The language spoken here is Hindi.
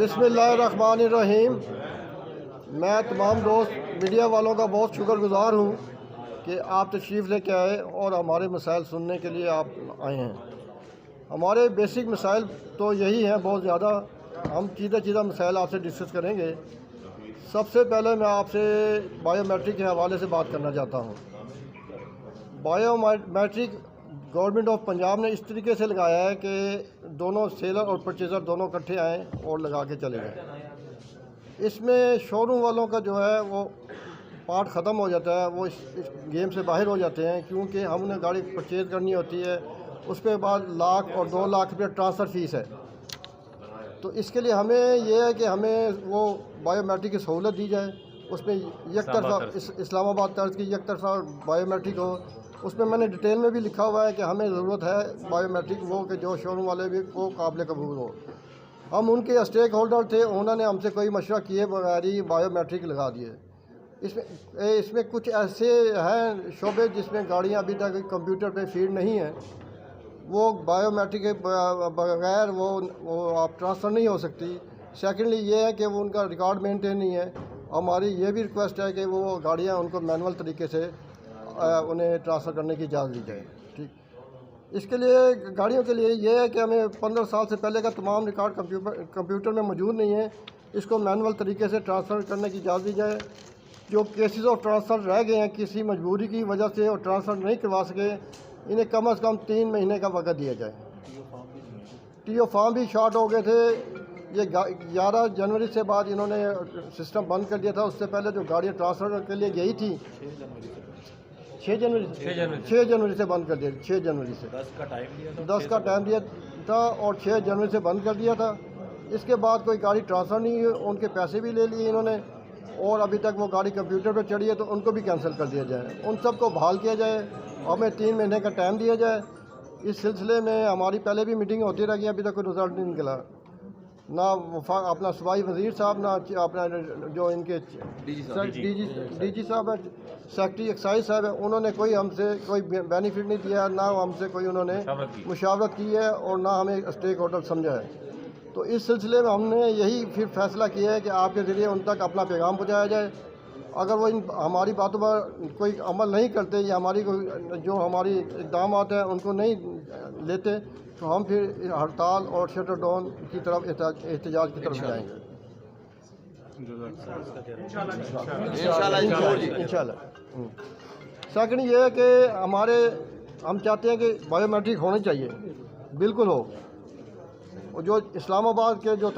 बिस्मिल्लाहिर्रहमानिर्रहीम। मैं तमाम दोस्त मीडिया वालों का बहुत शुक्रगुज़ार हूँ कि आप तशरीफ़ लेके आए और हमारे मसाइल सुनने के लिए आप आए हैं। हमारे बेसिक मसाइल तो यही हैं, बहुत ज़्यादा। हम चीज़ा मसाइल आपसे डिस्कस करेंगे। सबसे पहले मैं आपसे बायोमेट्रिक के हवाले से बात करना चाहता हूँ। बायोमेट्रिक गवर्नमेंट ऑफ पंजाब ने इस तरीके से लगाया है कि दोनों सेलर और परचेज़र दोनों इकट्ठे आएँ और लगा के चले जाएँ। इसमें शोरूम वालों का जो है वो पार्ट ख़त्म हो जाता है, वो इस गेम से बाहर हो जाते हैं, क्योंकि हमने गाड़ी परचेज़ करनी होती है, उसके बाद लाख और 2 लाख रुपये ट्रांसफ़र फ़ीस है। तो इसके लिए हमें यह है कि हमें वो बायोमेट्रिक की सहूलत दी जाए, उसमें एक तरफा इस्लामाबाद तर्ज की एक तरफा बायोमेट्रिक हो। उसमें मैंने डिटेल में भी लिखा हुआ है कि हमें ज़रूरत है बायोमेट्रिक वो कि जो शोरूम वाले भी वो काबिल कबूल हो। हम उनके स्टेक होल्डर थे, उन्होंने हमसे कोई मशवरा किए बगैर ही बायोमेट्रिक लगा दिए। इसमें कुछ ऐसे हैं शोबे जिसमें गाड़ियाँ अभी तक कंप्यूटर पे फीड नहीं हैं, वो बायोमेट्रिक के बगैर वो आप ट्रांसफ़र नहीं हो सकती। सेकेंडली ये है कि वो उनका रिकॉर्ड मेंटेन नहीं है। हमारी ये भी रिक्वेस्ट है कि वो गाड़ियाँ उनको मैनुअल तरीके से उन्हें ट्रांसफ़र करने की इजाज़त दी जाए। ठीक, इसके लिए गाड़ियों के लिए ये है कि हमें 15 साल से पहले का तमाम रिकॉर्ड कंप्यूटर में मौजूद नहीं है, इसको मैनुअल तरीके से ट्रांसफ़र करने की इजाज़त दी जाए। जो केसेस ऑफ ट्रांसफ़र रह गए हैं किसी मजबूरी की वजह से और ट्रांसफ़र नहीं करवा सके, इन्हें कम से कम 3 महीने का वक़्त दिया जाए। टीओ फॉर्म भी शॉर्ट हो गए थे। ये 11 जनवरी से बाद इन्होंने सिस्टम बंद कर दिया था। उससे पहले जो गाड़ियाँ ट्रांसफ़र के लिए गई थी 6 जनवरी से बंद कर दिया। 6 जनवरी से 10 का टाइम दिया था और 6 जनवरी से बंद कर दिया था। इसके बाद कोई गाड़ी ट्रांसफ़र नहीं हुई, उनके पैसे भी ले लिए इन्होंने और अभी तक वो गाड़ी कंप्यूटर पर चढ़ी है, तो उनको भी कैंसिल कर दिया जाए। उन सब को बहाल किया जाए, हमें 3 महीने का टाइम दिया जाए। इस सिलसिले में हमारी पहले भी मीटिंग होती रही, अभी तक कोई रिज़ल्ट नहीं निकला। ना अपना सूबाई वज़ीर साहब, ना अपना जो इनके डीजी साहब है, सेक्रेटरी एक्साइज साहब है, उन्होंने कोई हमसे कोई बेनिफिट नहीं दिया, ना हमसे कोई उन्होंने मुशावरत की है और ना हमें स्टेक होल्डर समझा है। तो इस सिलसिले में हमने यही फिर फैसला किया है कि आपके ज़रिए उन तक अपना पैगाम पहुँचाया जाए। अगर वो हमारी बातों पर कोई अमल नहीं करते या हमारी जो हमारी इक़दाम हैं उनको नहीं लेते, तो हम फिर हड़ताल और शटर डाउन की तरफ एहतजाज की तरफ जाएंगे इंशाल्लाह। सेकंड ये है कि हम चाहते हैं कि बायोमेट्रिक होनी चाहिए, बिल्कुल हो। और जो इस्लामाबाद के जो